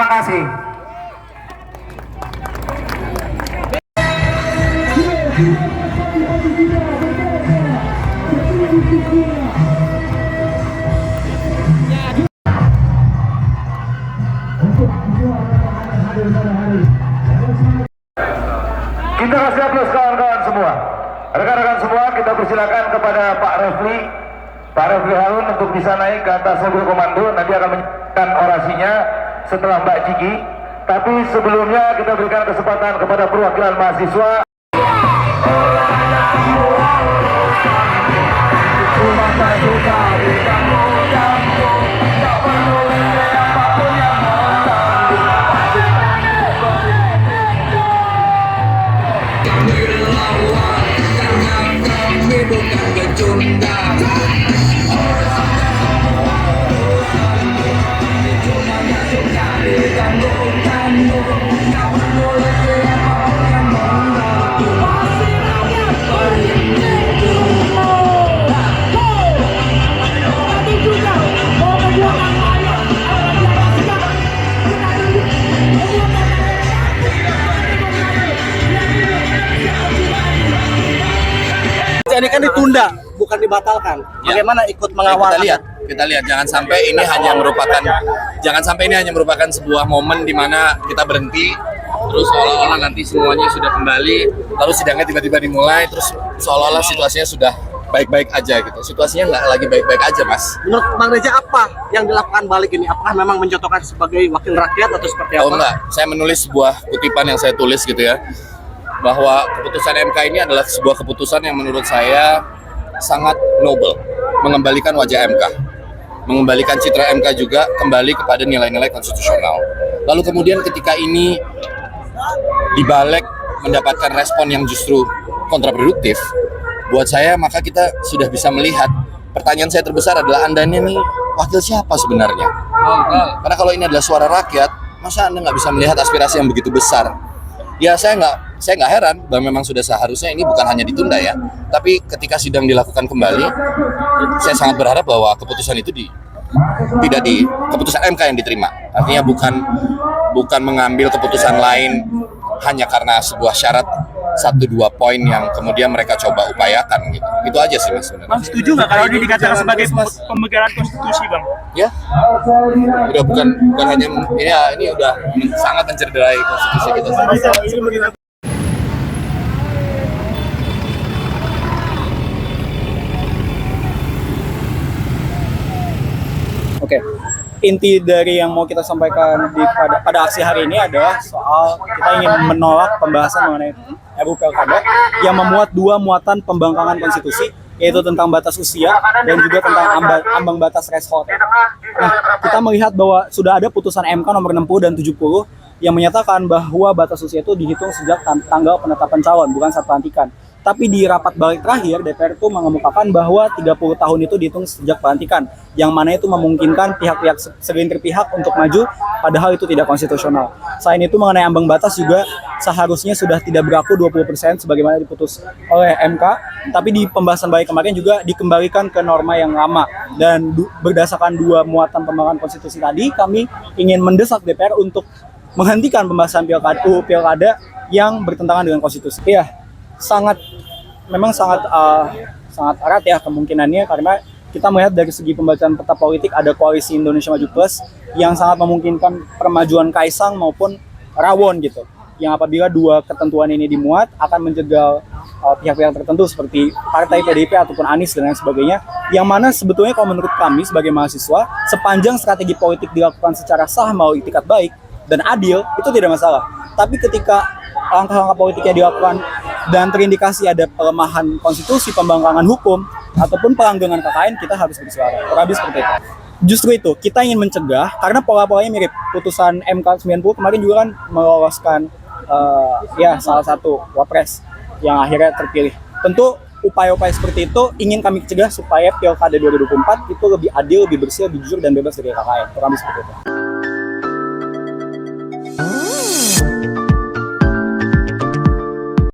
kasih. Kita kasih aplaus kawan-kawan semua. Rekan-rekan semua, kita persilakan kepada Pak Refli Harun untuk bisa naik ke atas mobil komando. Nanti akan menyampaikan orasinya setelah Mbak Ciki. Tapi sebelumnya kita berikan kesempatan kepada perwakilan mahasiswa. Ini kan ditunda, bukan dibatalkan. Bagaimana ikut mengawal? Kita lihat jangan sampai ini hanya merupakan sebuah momen di mana kita berhenti terus seolah-olah nanti semuanya sudah kembali, lalu sidangnya tiba-tiba dimulai terus seolah-olah situasinya sudah baik-baik aja gitu. Situasinya nggak lagi baik-baik aja, Mas. Menurut Bang Reza apa yang dilakukan balik ini? Apakah memang mencontohkan sebagai wakil rakyat atau seperti apa? Oh enggak, saya menulis sebuah kutipan yang saya tulis gitu ya, bahwa keputusan MK ini adalah sebuah keputusan yang menurut saya sangat noble, mengembalikan wajah MK, mengembalikan citra MK juga kembali kepada nilai-nilai konstitusional. Lalu kemudian ketika ini dibalik mendapatkan respon yang justru kontraproduktif, buat saya maka kita sudah bisa melihat pertanyaan saya terbesar adalah Anda ini wakil siapa sebenarnya? Karena kalau ini adalah suara rakyat, masa Anda nggak bisa melihat aspirasi yang begitu besar? Ya saya nggak heran bahwa memang sudah seharusnya ini bukan hanya ditunda ya, tapi ketika sidang dilakukan kembali, saya sangat berharap bahwa keputusan itu keputusan MK yang diterima. Artinya bukan mengambil keputusan lain hanya karena sebuah syarat 1-2 poin yang kemudian mereka coba upayakan gitu. Itu aja sih Mas sebenarnya. Bang setuju nggak kalau ini dikatakan sebagai pembegalan konstitusi, Bang? Ya, udah bukan hanya ini udah sangat mencederai konstitusi kita. Oke, inti dari yang mau kita sampaikan pada aksi hari ini adalah soal kita ingin menolak pembahasan mengenai RUU Pilkada yang memuat 2 muatan pembangkangan konstitusi, yaitu tentang batas usia dan juga tentang ambang batas threshold. Nah, kita melihat bahwa sudah ada putusan MK nomor 60 dan 70 yang menyatakan bahwa batas usia itu dihitung sejak tanggal penetapan calon, bukan saat pelantikan. Tapi di rapat balik terakhir, DPR itu mengemukakan bahwa 30 tahun itu dihitung sejak pelantikan, yang mana itu memungkinkan pihak-pihak segelintir pihak untuk maju, padahal itu tidak konstitusional. Selain itu mengenai ambang batas juga seharusnya sudah tidak berlaku 20% sebagaimana diputus oleh MK, tapi di pembahasan balik kemarin juga dikembalikan ke norma yang lama. Dan berdasarkan 2 muatan pembangkangan konstitusi tadi, kami ingin mendesak DPR untuk menghentikan pembahasan pilkada yang bertentangan dengan konstitusi. Iya. Memang sangat erat ya kemungkinannya, karena kita melihat dari segi pembacaan peta politik ada koalisi Indonesia Maju Plus yang sangat memungkinkan permajuan Kaisang maupun Rawon gitu, yang apabila 2 ketentuan ini dimuat akan menjegal pihak-pihak tertentu seperti partai PDIP ataupun Anies dan lain sebagainya, yang mana sebetulnya kalau menurut kami sebagai mahasiswa, sepanjang strategi politik dilakukan secara sah melalui itikat baik dan adil, itu tidak masalah. Tapi ketika langkah-langkah politik yang dilakukan dan terindikasi ada pelemahan konstitusi, pembangkangan hukum, ataupun pelanggaran KKN, kita harus bersuara. Kurang lebih seperti itu. Justru itu, kita ingin mencegah, karena pola-polanya mirip. Putusan MK 90 kemarin juga kan meloloskan salah satu wapres yang akhirnya terpilih. Tentu upaya-upaya seperti itu ingin kami cegah supaya Pilkada 2024 itu lebih adil, lebih bersih, lebih jujur, dan bebas dari KKN. Kurang lebih seperti itu.